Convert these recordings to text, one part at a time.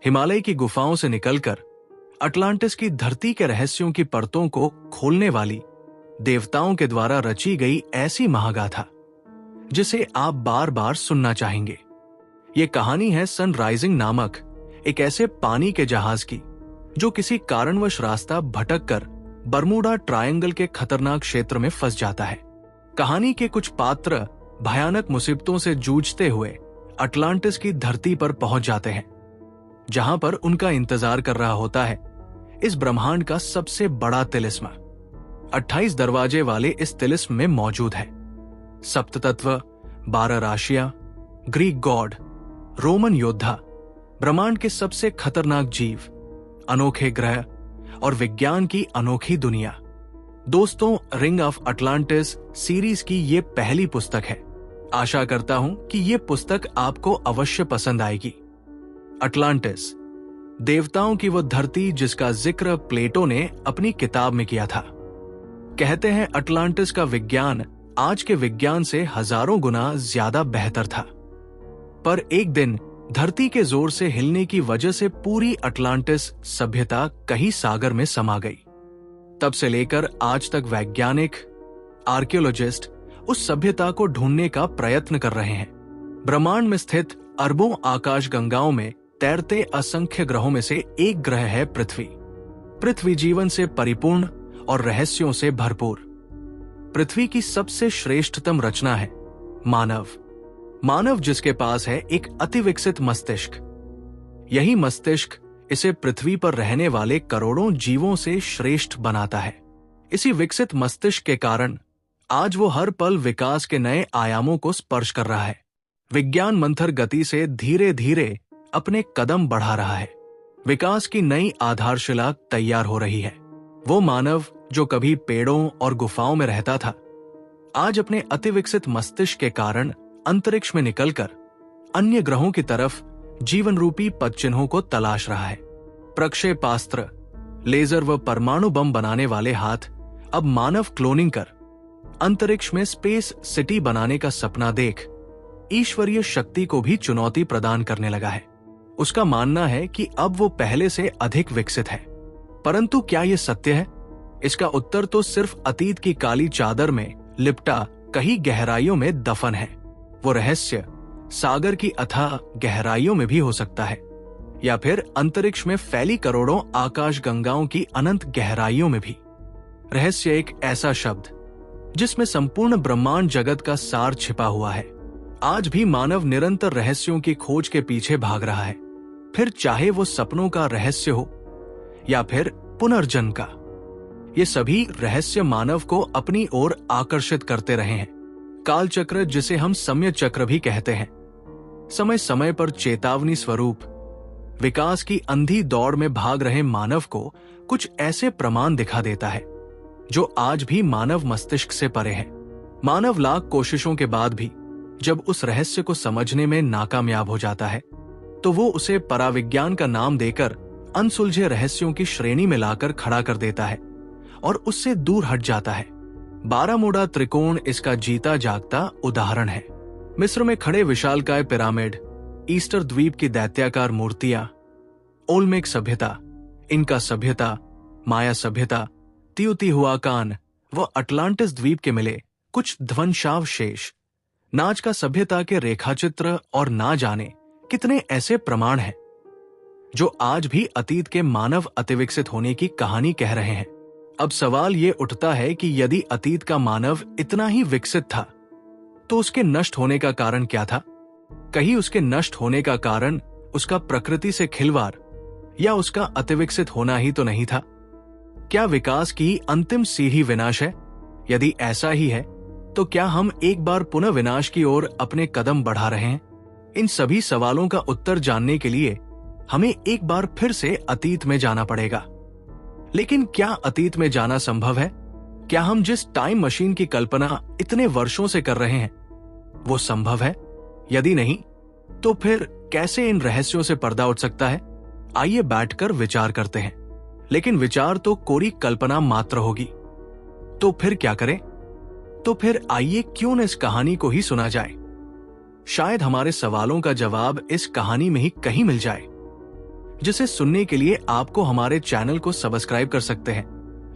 हिमालय की गुफाओं से निकलकर अटलांटिस की धरती के रहस्यों की परतों को खोलने वाली देवताओं के द्वारा रची गई ऐसी महागाथा जिसे आप बार बार सुनना चाहेंगे। ये कहानी है सनराइजिंग नामक एक ऐसे पानी के जहाज की जो किसी कारणवश रास्ता भटककर बर्मुडा ट्रायंगल के खतरनाक क्षेत्र में फंस जाता है। कहानी के कुछ पात्र भयानक मुसीबतों से जूझते हुए अटलांटिस की धरती पर पहुंच जाते हैं, जहां पर उनका इंतजार कर रहा होता है इस ब्रह्मांड का सबसे बड़ा तिलिस्म। 28 दरवाजे वाले इस तिलिस्म में मौजूद है सप्ततत्व, 12 राशियां, ग्रीक गॉड, रोमन योद्धा, ब्रह्मांड के सबसे खतरनाक जीव, अनोखे ग्रह और विज्ञान की अनोखी दुनिया। दोस्तों, रिंग ऑफ अटलांटिस सीरीज की ये पहली पुस्तक है। आशा करता हूं कि ये पुस्तक आपको अवश्य पसंद आएगी। अटलांटिस, देवताओं की वो धरती जिसका जिक्र प्लेटो ने अपनी किताब में किया था। कहते हैं अटलांटिस का विज्ञान आज के विज्ञान से हजारों गुना ज्यादा बेहतर था, पर एक दिन धरती के जोर से हिलने की वजह से पूरी अटलांटिस सभ्यता कहीं सागर में समा गई। तब से लेकर आज तक वैज्ञानिक, आर्कियोलॉजिस्ट उस सभ्यता को ढूंढने का प्रयत्न कर रहे हैं। ब्रह्मांड में स्थित अरबों आकाशगंगाओं में तैरते असंख्य ग्रहों में से एक ग्रह है पृथ्वी। पृथ्वी जीवन से परिपूर्ण और रहस्यों से भरपूर। पृथ्वी की सबसे श्रेष्ठतम रचना है मानव। मानव जिसके पास है एक अति विकसित मस्तिष्क। यही मस्तिष्क इसे पृथ्वी पर रहने वाले करोड़ों जीवों से श्रेष्ठ बनाता है। इसी विकसित मस्तिष्क के कारण आज वो हर पल विकास के नए आयामों को स्पर्श कर रहा है। विज्ञान मंथर गति से धीरे धीरे अपने कदम बढ़ा रहा है। विकास की नई आधारशिला तैयार हो रही है। वो मानव जो कभी पेड़ों और गुफाओं में रहता था, आज अपने अति विकसित मस्तिष्क के कारण अंतरिक्ष में निकलकर अन्य ग्रहों की तरफ जीवन रूपी पदचिन्हों को तलाश रहा है। प्रक्षेपास्त्र, लेजर व परमाणु बम बनाने वाले हाथ अब मानव क्लोनिंग कर अंतरिक्ष में स्पेस सिटी बनाने का सपना देख ईश्वरीय शक्ति को भी चुनौती प्रदान करने लगा है। उसका मानना है कि अब वो पहले से अधिक विकसित है। परंतु क्या यह सत्य है? इसका उत्तर तो सिर्फ अतीत की काली चादर में लिपटा कहीं गहराइयों में दफन है। वो रहस्य सागर की अथाह गहराइयों में भी हो सकता है, या फिर अंतरिक्ष में फैली करोड़ों आकाश गंगाओं की अनंत गहराइयों में भी। रहस्य एक ऐसा शब्द जिसमें संपूर्ण ब्रह्मांड जगत का सार छिपा हुआ है। आज भी मानव निरंतर रहस्यों की खोज के पीछे भाग रहा है, फिर चाहे वो सपनों का रहस्य हो या फिर पुनर्जन्म का। ये सभी रहस्य मानव को अपनी ओर आकर्षित करते रहे हैं। कालचक्र, जिसे हम समय चक्र भी कहते हैं, समय समय पर चेतावनी स्वरूप विकास की अंधी दौड़ में भाग रहे मानव को कुछ ऐसे प्रमाण दिखा देता है जो आज भी मानव मस्तिष्क से परे है। मानव लाख कोशिशों के बाद भी जब उस रहस्य को समझने में नाकामयाब हो जाता है, तो वो उसे पराविज्ञान का नाम देकर अनसुलझे रहस्यों की श्रेणी में लाकर खड़ा कर देता है और उससे दूर हट जाता है। बारामूडा त्रिकोण इसका जीता जागता उदाहरण है। मिस्र में खड़े विशालकाय पिरामिड, ईस्टर द्वीप की दैत्याकार मूर्तियां, ओल्मेक सभ्यता, इनका सभ्यता, माया सभ्यता, तिहुतिहुआकान व अटलांटिस द्वीप के मिले कुछ ध्वंसावशेष, नाजका सभ्यता के रेखाचित्र और ना जाने कितने ऐसे प्रमाण हैं जो आज भी अतीत के मानव अतिविकसित होने की कहानी कह रहे हैं। अब सवाल ये उठता है कि यदि अतीत का मानव इतना ही विकसित था, तो उसके नष्ट होने का कारण क्या था? कहीं उसके नष्ट होने का कारण उसका प्रकृति से खिलवाड़ या उसका अतिविकसित होना ही तो नहीं था? क्या विकास की अंतिम सीढ़ी विनाश है? यदि ऐसा ही है, तो क्या हम एक बार पुनः विनाश की ओर अपने कदम बढ़ा रहे हैं? इन सभी सवालों का उत्तर जानने के लिए हमें एक बार फिर से अतीत में जाना पड़ेगा। लेकिन क्या अतीत में जाना संभव है? क्या हम जिस टाइम मशीन की कल्पना इतने वर्षों से कर रहे हैं वो संभव है? यदि नहीं, तो फिर कैसे इन रहस्यों से पर्दा उठ सकता है? आइए बैठकर विचार करते हैं। लेकिन विचार तो कोरी कल्पना मात्र होगी। तो फिर क्या करें? तो फिर आइए क्यों न इस कहानी को ही सुना जाए। शायद हमारे सवालों का जवाब इस कहानी में ही कहीं मिल जाए। जिसे सुनने के लिए आपको हमारे चैनल को सब्सक्राइब कर सकते हैं।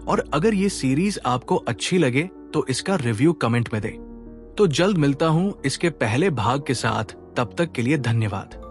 और अगर ये सीरीज आपको अच्छी लगे तो इसका रिव्यू कमेंट में दें। तो जल्द मिलता हूं इसके पहले भाग के साथ, तब तक के लिए धन्यवाद।